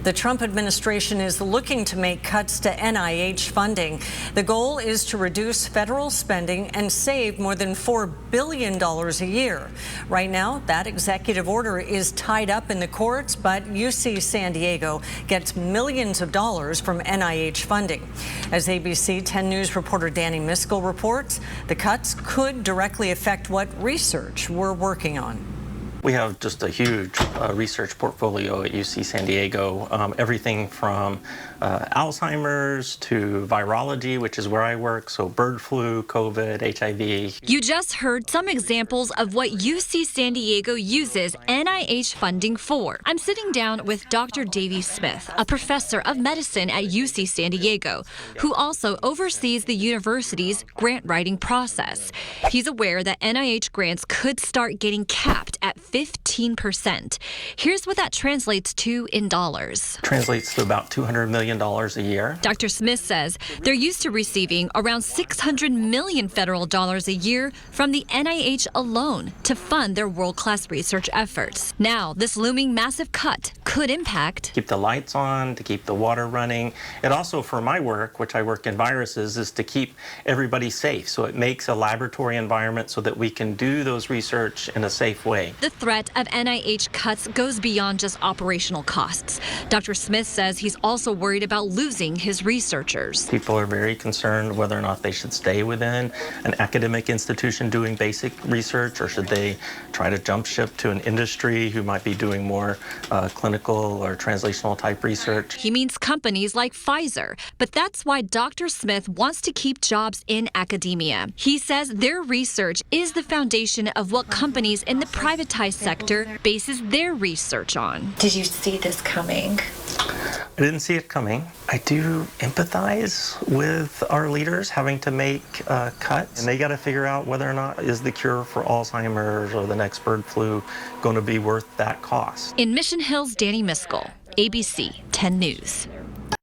The Trump administration is looking to make cuts to NIH funding. The goal is to reduce federal spending and save more than $4 billion a year. Right now, that executive order is tied up in the courts, but UC San Diego gets millions of dollars from NIH funding. As ABC 10 News reporter Danny Miskell reports, the cuts could directly affect what research we're working on. We have just a huge research portfolio at UC San Diego, everything from Alzheimer's to virology, which is where I work, so bird flu, COVID, HIV. You just heard some examples of what UC San Diego uses NIH funding for. I'm sitting down with Dr. Davey Smith, a professor of medicine at UC San Diego, who also oversees the university's grant writing process. He's aware that NIH grants could start getting capped at 15%. Here's what that translates to in dollars. Translates to about $200 million a year. Dr. Smith says they're used to receiving around $600 million federal dollars a year from the NIH alone to fund their world-class research efforts. Now, this looming massive cut could impact keep the lights on, to keep the water running. It also, for my work, which I work in viruses, is to keep everybody safe. So it makes a laboratory environment so that we can do those research in a safe way. The threat of NIH cuts goes beyond just operational costs. Dr. Smith says he's also worried about losing his researchers. People are very concerned whether or not they should stay within an academic institution doing basic research, or should they try to jump ship to an industry who might be doing more clinical or translational type research. He means companies like Pfizer, but that's why Dr. Smith wants to keep jobs in academia. He says their research is the foundation of what companies in the privatized sector bases their research on. Did you see this coming? I didn't see it coming. I do empathize with our leaders having to make cuts, and they got to figure out whether or not is the cure for Alzheimer's or the next bird flu going to be worth that cost. In Mission Hills, Danny Miskell, ABC 10 News.